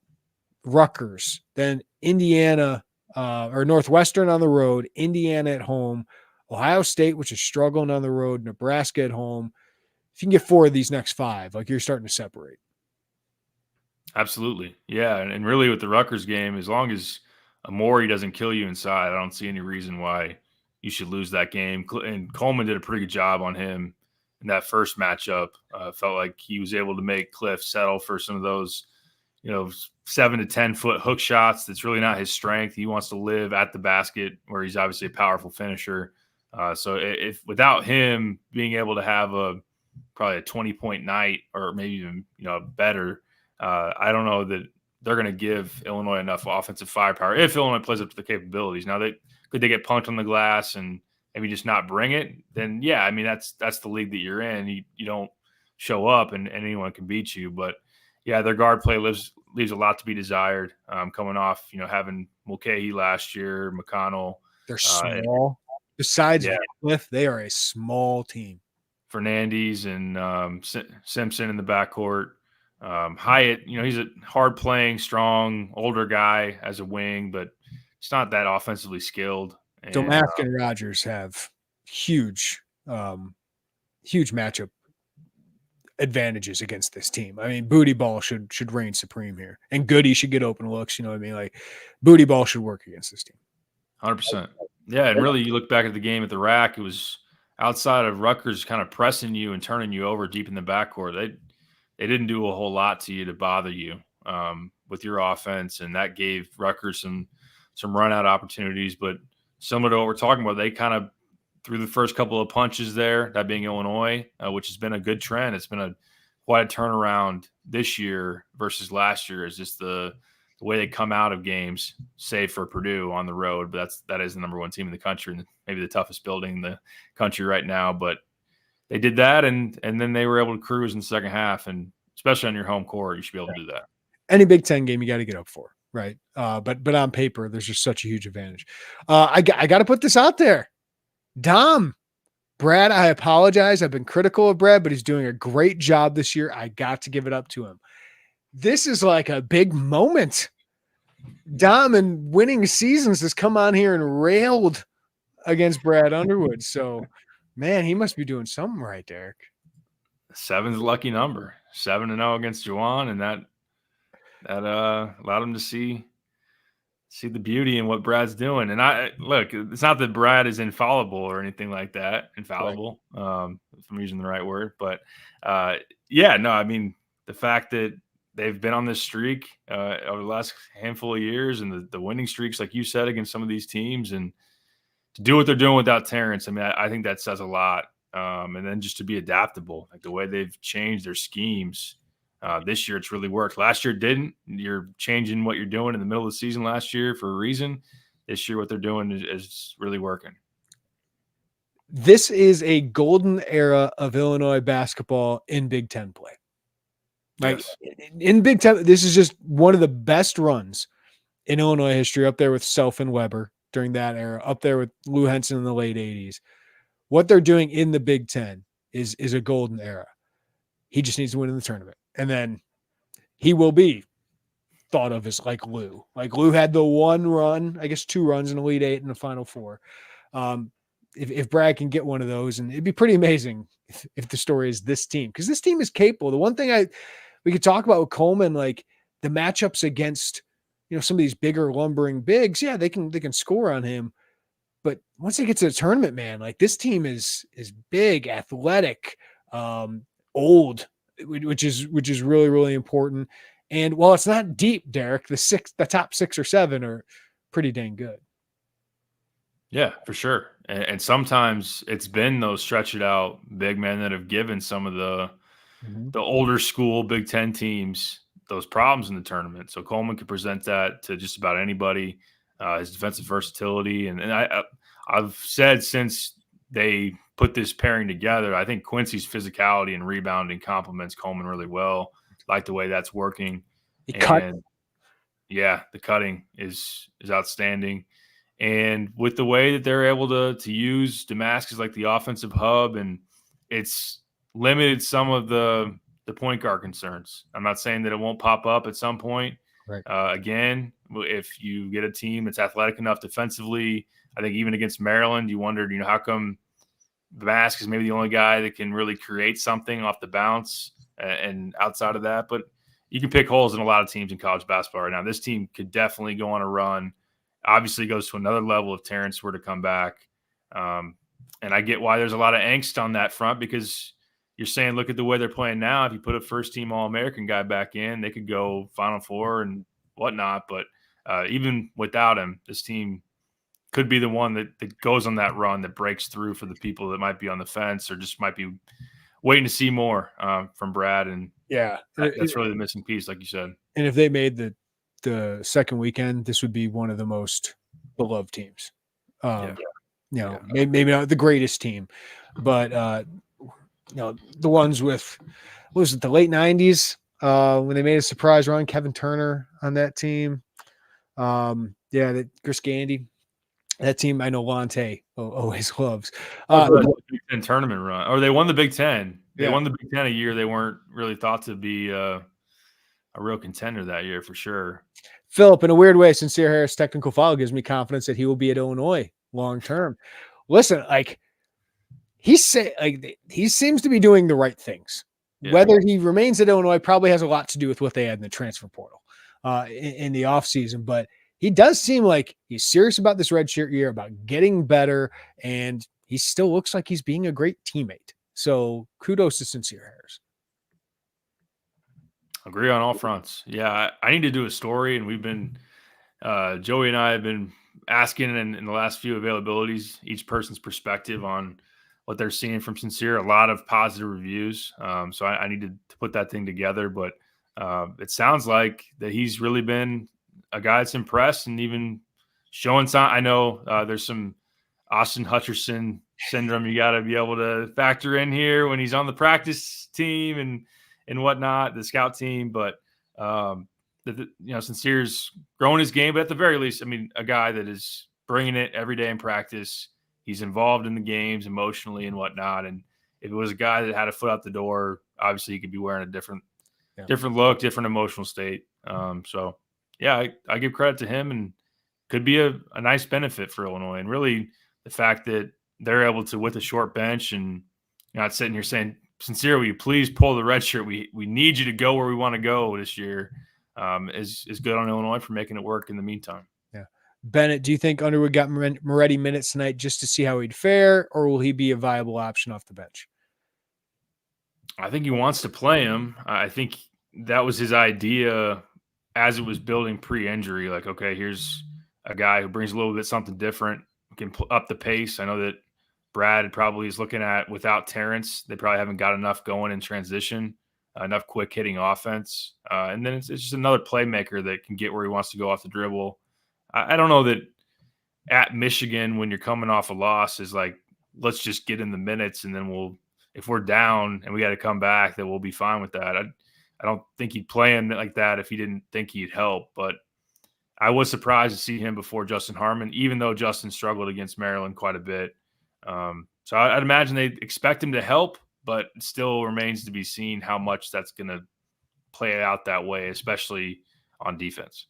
Rutgers, then Indiana or Northwestern on the road, Indiana at home, Ohio State, which is struggling on the road, Nebraska at home. If you can get 4 of these next 5, like you're starting to separate. Absolutely. Yeah. And really with the Rutgers game, as long as Amori doesn't kill you inside, I don't see any reason why you should lose that game. And Coleman did a pretty good job on him in that first matchup. Felt like he was able to make Cliff settle for some of those, 7 to 10 foot hook shots. That's really not his strength. He wants to live at the basket where he's obviously a powerful finisher. So if without him being able to have probably a 20-point night or maybe even, better, I don't know that they're going to give Illinois enough offensive firepower if Illinois plays up to the capabilities. Now, could they get punked on the glass and maybe just not bring it? Then, yeah, I mean, that's the league that you're in. You don't show up and anyone can beat you. But, yeah, their guard play leaves a lot to be desired coming off, having Mulcahy last year, McConnell. They're small. Besides Cliff, they are a small team. Fernandez and Simpson in the backcourt. Hyatt, he's a hard-playing, strong, older guy as a wing, but it's not that offensively skilled. Domask and Rodgers have huge matchup advantages against this team. I mean, booty ball should reign supreme here, and Goody should get open looks. You know what I mean? Like booty ball should work against this team. 100%. Yeah, and really, you look back at the game at the rack. It was outside of Rutgers kind of pressing you and turning you over deep in the backcourt, they didn't do a whole lot to you to bother you with your offense, and that gave Rutgers some run out opportunities. But similar to what we're talking about, they kind of threw the first couple of punches there, that being Illinois, which has been a good trend. It's been quite a turnaround this year versus last year. Is just the way they come out of games, save for Purdue on the road, but that is the number one team in the country and maybe the toughest building in the country right now. But they did that, and then they were able to cruise in the second half, and especially on your home court, you should be able to do that. Any Big Ten game, you got to get up for, right? But on paper, there's just such a huge advantage. I got to put this out there. Dom, Brad, I apologize. I've been critical of Brad, but he's doing a great job this year. I got to give it up to him. This is like a big moment. Dom in winning seasons has come on here and railed against Brad Underwood. So, man, he must be doing something right, Derek. 7's a lucky number. 7-0 against Juwan, and that allowed him to see the beauty in what Brad's doing. And look, it's not that Brad is infallible or anything like that. Infallible, right. If I'm using the right word, but I mean, the fact that they've been on this streak over the last handful of years, and the winning streaks, like you said, against some of these teams, and to do what they're doing without Terrence, I mean, I think that says a lot. And then just to be adaptable, like the way they've changed their schemes. This year, it's really worked. Last year, it didn't. You're changing what you're doing in the middle of the season last year for a reason. This year, what they're doing is really working. This is a golden era of Illinois basketball in Big Ten play. Like yes. In Big Ten, this is just one of the best runs in Illinois history, up there with Self and Weber during that era, up there with Lou Henson in the late 80s. What they're doing in the Big Ten is a golden era. He just needs to win in the tournament. And then he will be thought of as like Lou. Like Lou had the one run, I guess 2 runs in the Elite 8 and the Final 4. If Brad can get one of those, and it'd be pretty amazing if the story is this team, because this team is capable. The one thing we could talk about with Coleman, like the matchups against, some of these bigger lumbering bigs, yeah, they can score on him. But once he gets to the tournament, man, like this team is big, athletic, old, which is really, really important. And while it's not deep, Derek, the top 6 or 7 are pretty dang good. Yeah, for sure. And sometimes it's been those stretch it out big men that have given some of the older school Big Ten teams those problems in the tournament. So Coleman could present that to just about anybody. His defensive versatility, and I've said since they put this pairing together, I think Quincy's physicality and rebounding complements Coleman really well. Like the way that's working. The cutting is outstanding. And with the way that they're able to use Damascus like the offensive hub, and it's limited some of the point guard concerns. I'm not saying that it won't pop up at some point. Right. Again, if you get a team that's athletic enough defensively, I think even against Maryland, you wondered, how come Damascus is maybe the only guy that can really create something off the bounce and outside of that. But you can pick holes in a lot of teams in college basketball right now. This team could definitely go on a run. Obviously goes to another level if Terrence were to come back. And I get why there's a lot of angst on that front, because you're saying, look at the way they're playing now. If you put a first-team All-American guy back in, they could go Final Four and whatnot. But even without him, this team could be the one that goes on that run, that breaks through for the people that might be on the fence or just might be waiting to see more from Brad. And that's really the missing piece, like you said. And if they made the second weekend, this would be one of the most beloved teams. Maybe not the greatest team, but the ones with, what was it, the late 90s when they made a surprise run, Kevin Turner on that team. Chris Gandy, that team I know Lante always loves. The Big Ten tournament run, or they won the Big Ten. They won the Big Ten a year they weren't really thought to be a real contender that year for sure. Philip, in a weird way, Sincere Harris' technical foul gives me confidence that he will be at Illinois long term. Listen, he seems to be doing the right things. Yeah. Whether he remains at Illinois probably has a lot to do with what they had in the transfer portal in the offseason. But he does seem like he's serious about this redshirt year, about getting better, and he still looks like he's being a great teammate. So kudos to Sincere Harris. Agree on all fronts. Yeah, I need to do a story, and we've been Joey and I have been asking in the last few availabilities each person's perspective on what they're seeing from Sincere. A lot of positive reviews, so I need to put that thing together. But it sounds like that he's really been a guy that's impressed and even showing sign. I know there's some Austin Hutcherson syndrome you got to be able to factor in here when he's on the practice team and whatnot, the scout team. But Sincere's growing his game, but at the very least, I mean, a guy that is bringing it every day in practice. He's involved in the games emotionally and whatnot. And if it was a guy that had a foot out the door, obviously he could be wearing a different look, different emotional state. So yeah, I give credit to him, and could be a nice benefit for Illinois. And really the fact that they're able to, with a short bench, and not sitting here saying, Sincere, will you please pull the red shirt? We need you to go where we want to go this year. Is good on Illinois for making it work in the meantime. Yeah. Bennett, do you think Underwood got Moretti minutes tonight just to see how he'd fare, or will he be a viable option off the bench? I think he wants to play him. I think that was his idea as it was building pre-injury. Like, okay, here's a guy who brings a little bit something different, can up the pace. I know that Brad probably is looking at, without Terrence, they probably haven't got enough going in transition, enough quick hitting offense. And then it's just another playmaker that can get where he wants to go off the dribble. I don't know that at Michigan, when you're coming off a loss, is like, let's just get in the minutes and then if we're down and we got to come back, that we'll be fine with that. I don't think he'd play him like that if he didn't think he'd help. But I was surprised to see him before Justin Harmon, even though Justin struggled against Maryland quite a bit. So I'd imagine they expect him to help, but it still remains to be seen how much that's going to play out that way, especially on defense.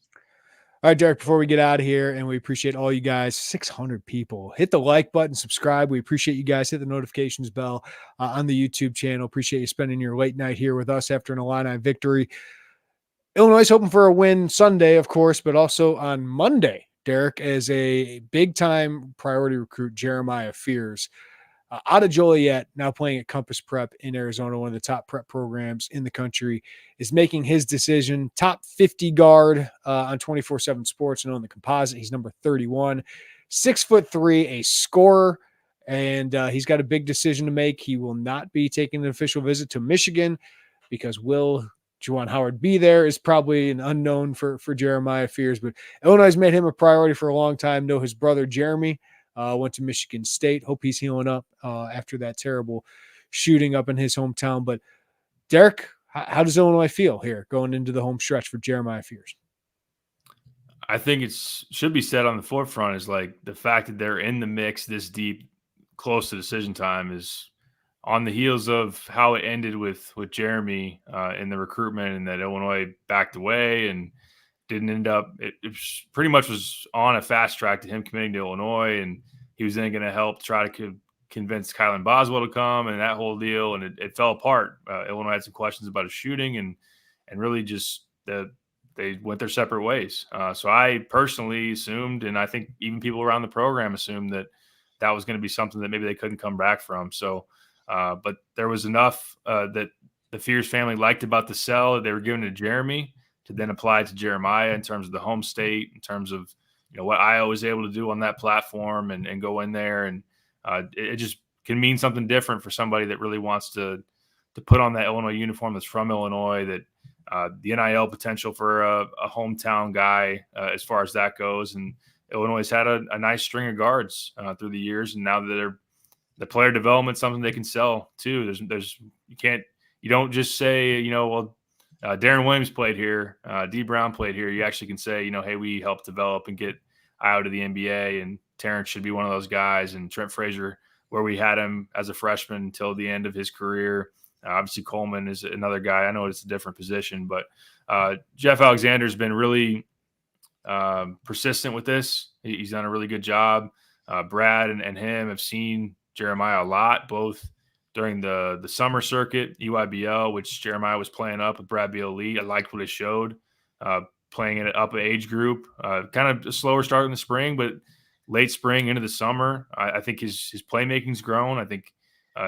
All right, Derek, before we get out of here, and we appreciate all you guys, 600 people, hit the like button, subscribe. We appreciate you guys. Hit the notifications bell on the YouTube channel. Appreciate you spending your late night here with us after an Illini victory. Illinois is hoping for a win Sunday, of course, but also on Monday, Derek, as a big-time priority recruit, Jeremiah Fears, out of Joliet, now playing at Compass Prep in Arizona, one of the top prep programs in the country, is making his decision. Top 50 guard on 24/7 Sports and on the composite. He's number 31, 6'3", a scorer, and he's got a big decision to make. He will not be taking an official visit to Michigan because Juwan Howard be there is probably an unknown for Jeremiah Fears, but Illinois has made him a priority for a long time. Know his brother Jeremy went to Michigan State. Hope he's healing up after that terrible shooting up in his hometown. But Derek, how does Illinois feel here going into the home stretch for Jeremiah Fears? I think it should be said on the forefront is like the fact that they're in the mix this deep, close to decision time, is on the heels of how it ended with Jeremy in the recruitment, and that Illinois backed away and didn't end up. It pretty much was on a fast track to him committing to Illinois, and he was then going to help try to convince Kylan Boswell to come and that whole deal, and it fell apart. Illinois had some questions about his shooting, and really just they went their separate ways. So I personally assumed, and I think even people around the program assumed, that was going to be something that maybe they couldn't come back from. So, but there was enough that the Fears family liked about the sell that they were giving to Jeremy to then apply to Jeremiah in terms of the home state, in terms of what Iowa was able to do on that platform and go in there, and it just can mean something different for somebody that really wants to put on that Illinois uniform, that's from Illinois, that the NIL potential for a hometown guy as far as that goes. And Illinois has had a nice string of guards through the years, and now that the player development, something they can sell too. You don't just say, Darren Williams played here, D Brown played here. You actually can say, hey, we helped develop and get Iowa to the NBA, and Terrence should be one of those guys, and Trent Frazier, where we had him as a freshman until the end of his career. Obviously, Coleman is another guy. I know it's a different position, but Jeff Alexander's been really persistent with this. He's done a really good job. Brad and him have seen Jeremiah a lot, both during the summer circuit, EYBL, which Jeremiah was playing up with Brad Beal Lee. I liked what it showed, playing it up age group. Kind of a slower start in the spring, but late spring into the summer. I think his playmaking's grown. I think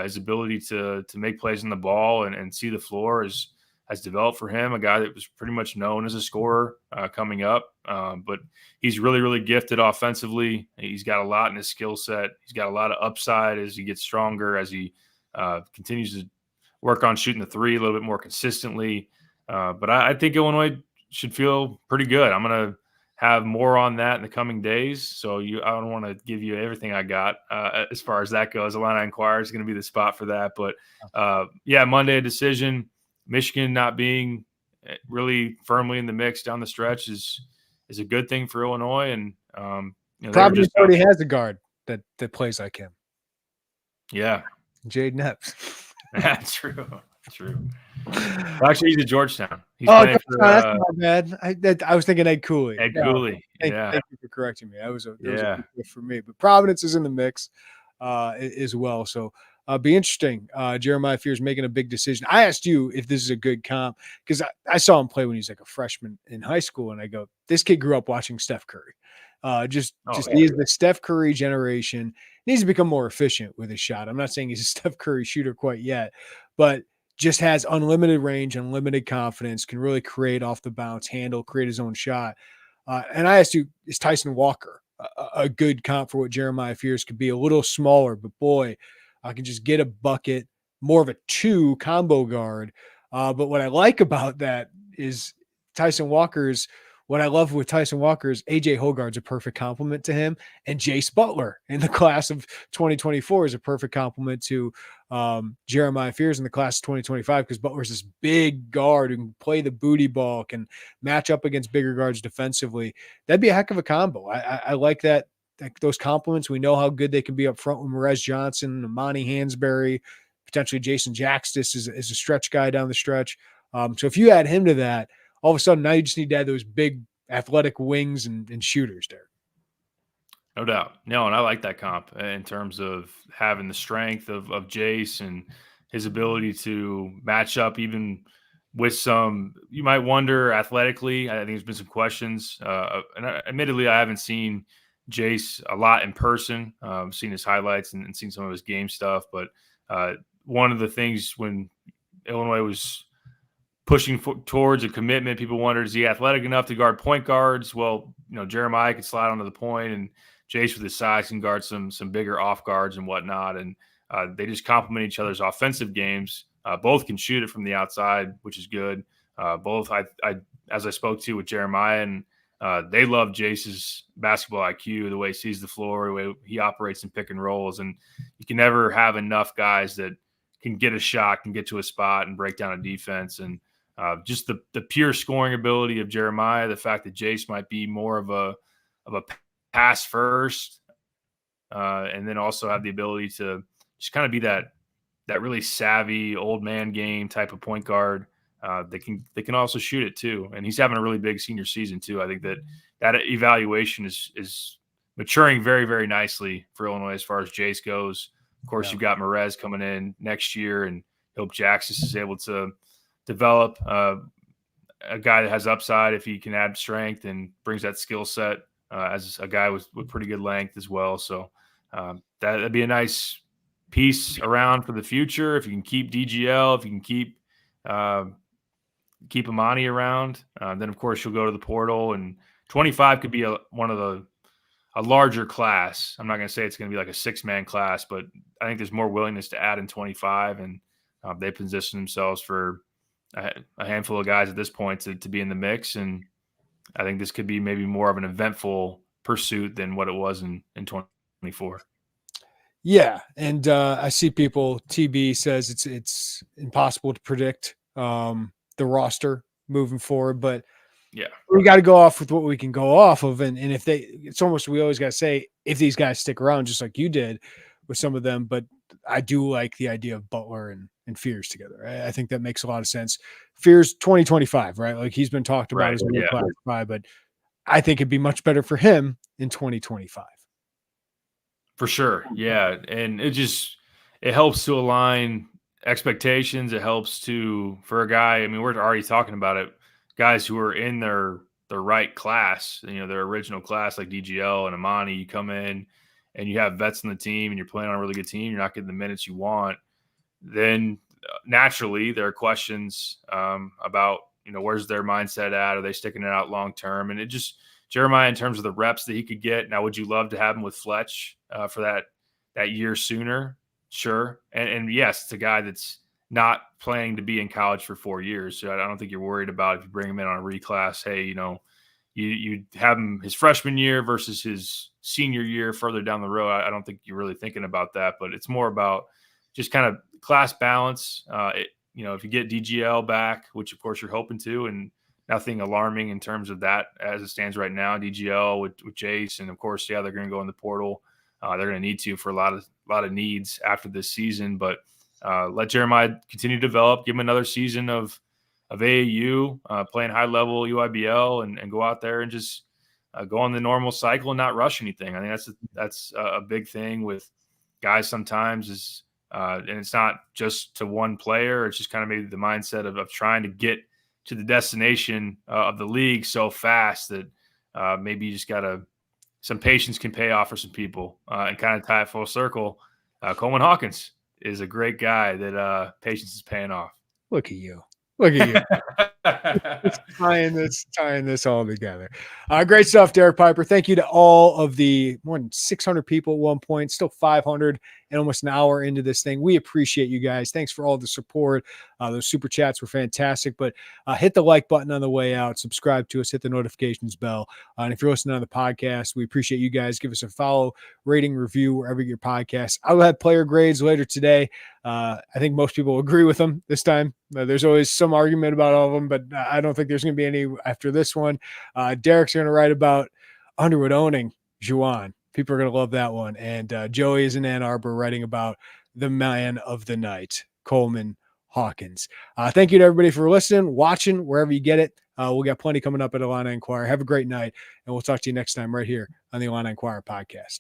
his ability to make plays on the ball and see the floor has developed for him. A guy that was pretty much known as a scorer coming up, but he's really, really gifted offensively. He's got a lot in his skill set. He's got a lot of upside as he gets stronger, as he continues to work on shooting the three a little bit more consistently. But I think Illinois should feel pretty good. I'm going to have more on that in the coming days. So I don't want to give you everything I got as far as that goes. Illini Inquirer is going to be the spot for that. But Monday a decision. Michigan not being really firmly in the mix down the stretch is a good thing for Illinois. And Providence already has a guard that plays like him. Yeah, Jaden Epps. That's true. Actually, he's at Georgetown. He's playing for, that's not bad. I was thinking Ed Cooley. Ed Cooley. Thank you for correcting me. That was a good gift for me. But Providence is in the mix as well. So be interesting. Jeremiah Fears making a big decision. I asked you if this is a good comp because I saw him play when he was like a freshman in high school, and I go, this kid grew up watching Steph Curry. He's the Steph Curry generation. Needs to become more efficient with his shot. I'm not saying he's a Steph Curry shooter quite yet, but just has unlimited range, unlimited confidence, can really create off the bounce, create his own shot. And I asked you, is Tyson Walker a good comp for what Jeremiah Fears could be? A little smaller, but boy, I can just get a bucket, more of a 2 combo guard. But what I like about that is what I love with Tyson Walker is AJ Hoggard's a perfect compliment to him, and Jace Butler in the class of 2024 is a perfect compliment to Jeremiah Fears in the class of 2025 because Butler's this big guard who can play the booty ball, can match up against bigger guards defensively. That'd be a heck of a combo. I like that. Those compliments. We know how good they can be up front with Merez Johnson, Amani Hansberry, potentially Jason Jaxtis is a stretch guy down the stretch. So if you add him to that, all of a sudden now you just need to add those big athletic wings and shooters there. No doubt. No, and I like that comp in terms of having the strength of Jace and his ability to match up even with some, you might wonder athletically. I think there's been some questions. Admittedly, I haven't seen Jace a lot in person. I've seen his highlights and seen some of his game stuff. But one of the things when Illinois was pushing towards a commitment, people wondered, is he athletic enough to guard point guards? Well, Jeremiah could slide onto the point, and Jace with his size can guard some bigger off guards and whatnot. And they just complement each other's offensive games. Both can shoot it from the outside, which is good. Both, as I spoke to with Jeremiah, and they love Jace's basketball IQ, the way he sees the floor, the way he operates in pick and rolls. And you can never have enough guys that can get a shot, can get to a spot and break down a defense. And just the pure scoring ability of Jeremiah, the fact that Jace might be more of a pass first, and then also have the ability to just kind of be that really savvy old man game type of point guard. They can also shoot it too. And he's having a really big senior season too. I think that evaluation is maturing very, very nicely for Illinois as far as Jace goes. Of course, you've got Merez coming in next year, and hope Jaxis is able to develop a guy that has upside if he can add strength and brings that skill set as a guy with pretty good length as well. So that'd be a nice piece around for the future. If you can keep DGL, if you can keep Amani around, then of course you'll go to the portal, and 25 could be a larger class. I'm not going to say it's going to be like a 6-man class, but I think there's more willingness to add in 25, and they position themselves for a handful of guys at this point to be in the mix. And I think this could be maybe more of an eventful pursuit than what it was in 2024. Yeah. And I see people, TB says it's impossible to predict the roster moving forward, but yeah, we got to go off with what we can go off of. And if we always got to say, if these guys stick around, just like you did with some of them, but I do like the idea of Butler and Fears together. I think that makes a lot of sense. Fears 2025, right? Like he's been talked about as a class 5, but I think it'd be much better for him in 2025. For sure. Yeah. And it helps to align expectations. It helps for a guy. I mean, we're already talking about it. Guys who are in their right class, their original class like DGL and Amani, you come in and you have vets on the team and you're playing on a really good team, you're not getting the minutes you want, then naturally there are questions about, where's their mindset at? Are they sticking it out long term? And it just, Jeremiah, in terms of the reps that he could get, now would you love to have him with Fletch for that year sooner? Sure. And yes, it's a guy that's not planning to be in college for 4 years. So I don't think you're worried about if you bring him in on a reclass, hey, you have him his freshman year versus his senior year further down the road. I don't think you're really thinking about that, but it's more about just kind of class balance. If you get DGL back, which of course you're hoping to, and nothing alarming in terms of that as it stands right now, DGL with Jace, and of course, they're going to go in the portal. They're going to need to for a lot of needs after this season, but let Jeremiah continue to develop, give him another season of AAU, playing high level UIBL, and go out there and just go on the normal cycle and not rush anything. I think that's a big thing with guys sometimes is, and it's not just to one player. It's just kind of maybe the mindset of trying to get to the destination of the league so fast that maybe you just some patience can pay off for some people, and kind of tie it full circle. Coleman Hawkins is a great guy that patience is paying off. Look at you. It's tying this all together. Great stuff, Derek Piper. Thank you to all of the more than 600 people at one point, still 500 and almost an hour into this thing. We appreciate you guys. Thanks for all the support. Those super chats were fantastic, but hit the like button on the way out, subscribe to us, hit the notifications bell. And if you're listening on the podcast, we appreciate you guys. Give us a follow, rating, review, wherever you get your podcasts. I'll have player grades later today. I think most people agree with them this time. There's always some argument about all of them, but I don't think there's going to be any after this one. Derek's going to write about Underwood owning Juwan. People are going to love that one. And Joey is in Ann Arbor writing about the man of the night, Coleman Hawkins. Thank you to everybody for listening, watching, wherever you get it. We'll got plenty coming up at Illini Inquirer. Have a great night, and we'll talk to you next time right here on the Illini Inquirer podcast.